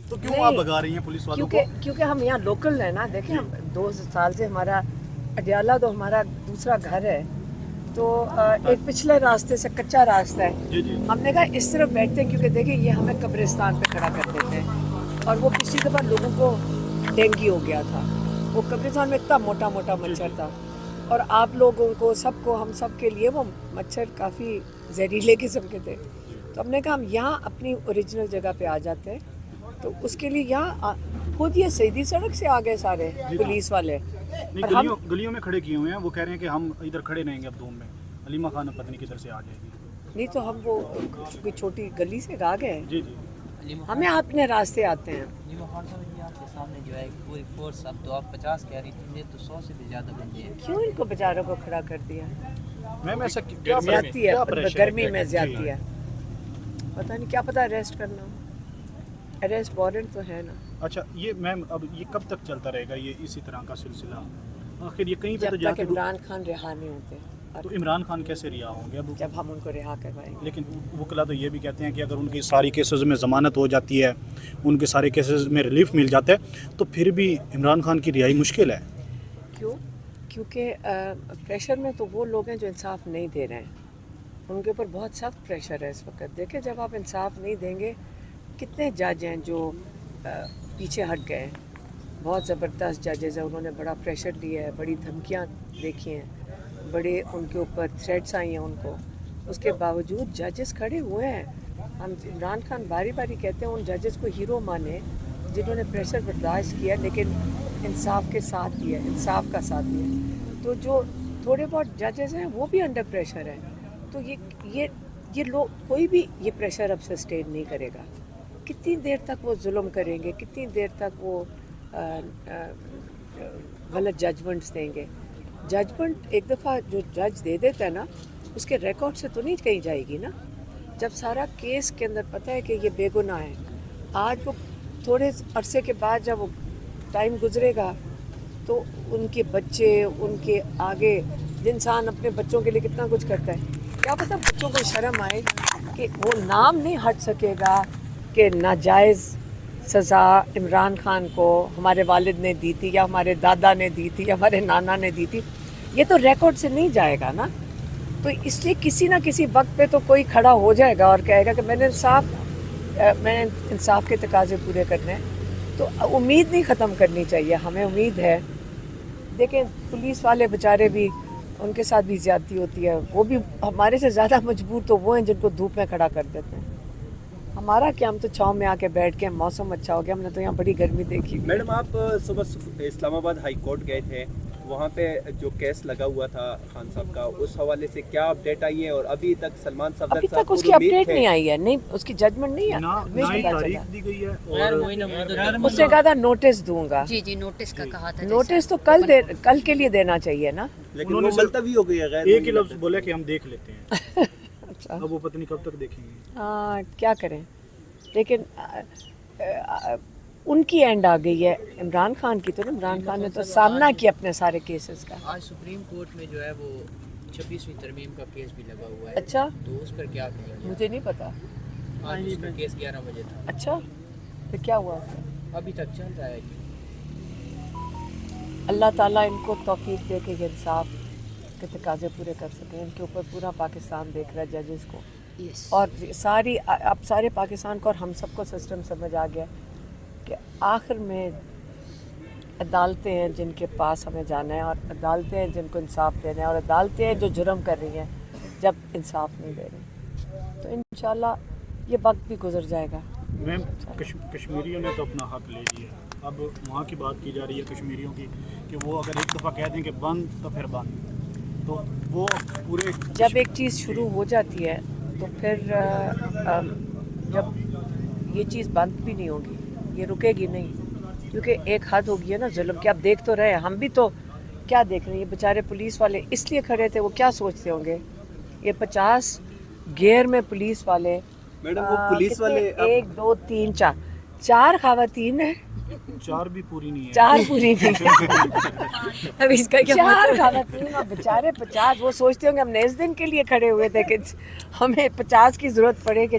تو کیوں آپ بھگا رہی ہیں پولیس والوں کو؟ کیونکہ ہم یہاں لوکل ہیں نا. دیکھیں ہم 2 سال سے ہمارا اڈیالہ تو ہمارا دوسرا گھر ہے, تو ایک پچھلے راستے سے کچا راستہ ہے. ہم نے کہا اس طرف بیٹھتے ہیں کیونکہ دیکھیں یہ ہمیں قبرستان پہ کھڑا کر دیتے ہیں, اور وہ پچھلی دفعہ لوگوں کو ڈینگی ہو گیا تھا. وہ قبرستان میں اتنا موٹا موٹا مچھر تھا, اور آپ لوگوں کو سب کو ہم سب کے لیے وہ مچھر کافی زہریلے قسم کے تھے. تو ہم نے کہا ہم یہاں اپنی اوریجنل جگہ پہ آ جاتے ہیں. تو اس کے لیے یہاں خود یہ سیدھی سڑک سے آ گئے سارے پولیس والے. گلیوں میں کھڑے کیے ہوئے ہیں, وہ کہہ رہے ہیں کہ ہم ادھر کھڑے رہیں گے اب دوم میں, حلیمہ خان پتہ نہیں کدھر سے آ جائے گی. نہیں تو ہم وہ کوئی چھوٹی گلی سے آ گئے, جی جی ہمیں اپنے راستے آتے ہیں. حلیمہ خان صاحب یہ آپ کے سامنے جو ہے پوری فورس, اب تو آپ 50 کہہ رہی تھی, تو 100 سے بھی زیادہ بندے ہیں. کیوں ان کو بیچاروں کو کھڑا کر دیا؟ میم ایسا کیا زیادتی ہے, گرمی میں زیادتی ہے. پتہ نہیں کیا پتہ اریسٹ کرنا, اریسٹ وارنٹ تو ہے نا. اچھا یہ میم اب یہ کب تک چلتا رہے گا یہ اسی طرح کا سلسلہ؟ آخر یہ کہیں پہ تو جب تک عمران خان رہا نہیں ہوتے. تو عمران خان کیسے رہا ہوں گے اب جب ہم ان کو رہا کروائیں گے. لیکن وکلا تو یہ بھی کہتے ہیں کہ اگر ان کی ساری کیسز میں ضمانت ہو جاتی ہے, ان کے سارے کیسز میں ریلیف مل جاتا ہے, تو پھر بھی عمران خان کی رہائی مشکل ہے. کیوں؟ کیونکہ پریشر میں تو وہ لوگ ہیں جو انصاف نہیں دے رہے ہیں, ان کے اوپر بہت سخت پریشر ہے اس وقت. دیکھیں جب آپ انصاف نہیں دیں گے, کتنے جج ہیں جو پیچھے ہٹ گئے ہیں, بہت زبردست ججز ہیں, انہوں نے بڑا پریشر لیا ہے, بڑی دھمکیاں دیکھی ہیں, بڑے ان کے اوپر تھریٹس آئی ہیں ان کو. اس کے باوجود ججز کھڑے ہوئے ہیں. ہم عمران خان باری باری کہتے ہیں ان ججز کو ہیرو مانے جنہوں نے پریشر برداشت کیا لیکن انصاف کے ساتھ دیا, انصاف کا ساتھ دیا. تو جو تھوڑے بہت ججز ہیں وہ بھی انڈر پریشر ہیں. تو یہ لوگ کوئی بھی یہ پریشر اب سسٹین نہیں کرے گا. کتنی دیر تک وہ ظلم کریں گے, کتنی دیر تک وہ غلط ججمنٹس دیں گے. ججمنٹ ایک دفعہ جو جج دے دیتا ہے نا, اس کے ریکارڈ سے تو نہیں کہیں جائے گی نا. جب سارا کیس کے اندر پتہ ہے کہ یہ بے گناہ ہے, آج وہ تھوڑے عرصے کے بعد جب وہ ٹائم گزرے گا تو ان کے بچے, ان کے آگے انسان اپنے بچوں کے لیے کتنا کچھ کرتا ہے, کیا پتہ بچوں کو شرم آئے کہ وہ نام نہیں ہٹ سکے گا کہ ناجائز سزا عمران خان کو ہمارے والد نے دی تھی, یا ہمارے دادا نے دی تھی, یا ہمارے نانا نے دی تھی. یہ تو ریکارڈ سے نہیں جائے گا نا. تو اس لیے کسی نہ کسی وقت پہ تو کوئی کھڑا ہو جائے گا اور کہے گا کہ میں نے انصاف کے تقاضے پورے کرنے ہیں. تو امید نہیں ختم کرنی چاہیے, ہمیں امید ہے. دیکھیں پولیس والے بیچارے بھی, ان کے ساتھ بھی زیادتی ہوتی ہے, وہ بھی ہمارے سے زیادہ مجبور تو وہ ہیں جن کو دھوپ میں کھڑا کر دیتے ہیں. ہمارا کیا, ہم تو چھاؤں میں آ کے بیٹھ کے, موسم اچھا ہو گیا, ہم نے تو یہاں بڑی گرمی دیکھی. میڈم آپ صبح اسلام آباد ہائی کورٹ گئے تھے, وہاں پہ جو کیس لگا ہوا تھا خان صاحب کا, اس حوالے سے کیا اپڈیٹ آئی ہے؟ اور ابھی تک سلمان صفدر ابھی صاحب تک اس کی اپڈیٹ نہیں آئی ہے, نہیں اس کی ججمنٹ نہیں ہے. تاریخ دی گئی ہے, اس نے کہا تھا نوٹس دوں گا. جی نوٹس کا کہا تھا. نوٹس تو کل کے لیے دینا چاہیے نا. لیکن وہ ملتوی ہو گئی ہے, غیر ایک ہی لفظ بولا کہ ہم دیکھ لیتے ہیں. اچھا, اب وہ پتہ نہیں کب تک دیکھیں گے. ہاں کیا کریں, لیکن ان کی اینڈ آ گئی ہے. عمران خان کی تو نا, عمران خان نے تو سامنا کیا اپنے سارے کیسز کا. آج سپریم کورٹ میں جو ہے وہ 26ویں ترمیم کا کیس بھی لگا ہوا ہے. اچھا, تو اس پر کیا کہیں گے؟ مجھے نہیں پتا. آج اس کا کیس 11 بجے تھا. اچھا, پھر کیا ہوا؟ ابھی تک چل رہا ہے. اللہ تعالیٰ ان کو توفیق دے کہ یہ انصاف کے تقاضے پورے کر سکیں. ان کے اوپر پورا پاکستان دیکھ رہا ہے, ججز کو, اور اب سارے پاکستان کو اور ہم سب کو سسٹم سمجھ آ گیا کہ آخر میں عدالتیں ہیں جن کے پاس ہمیں جانا ہے, اور عدالتیں ہیں جن کو انصاف دینا ہے, اور عدالتیں ہیں جو جرم کر رہی ہیں جب انصاف نہیں دے رہی. تو انشاءاللہ یہ وقت بھی گزر جائے گا. میم کشمیریوں نے تو اپنا حق لے لیا, اب وہاں کی بات کی جا رہی ہے کشمیریوں کی کہ وہ اگر ایک دفعہ کہہ دیں کہ بند تو پھر بند. تو وہ پورے جب ایک چیز شروع ہو جاتی ہے تو پھر جب یہ چیز بند بھی نہیں ہوگی, یہ رکے گی نہیں, کیونکہ ایک حد ہوگی ہے نا ظلم کی. آپ دیکھ تو رہے ہیں, ہم بھی تو کیا دیکھ رہے ہیں. یہ بیچارے پولیس والے اس لیے کھڑے تھے, وہ کیا سوچتے ہوں گے. یہ 50 گیئر میں پولیس والے, میڈم وہ پولیس والے 1 2 3 4 خواتین ہیں, 4 بھی پوری نہیں ہے, 4 پوری نہیں. اب اس کا کیا 4 خواتین اور بیچارے 50. وہ سوچتے ہوں گے ہم نے اس دن کے لیے کھڑے ہوئے تھے کہ ہمیں 50 کی ضرورت پڑے کہ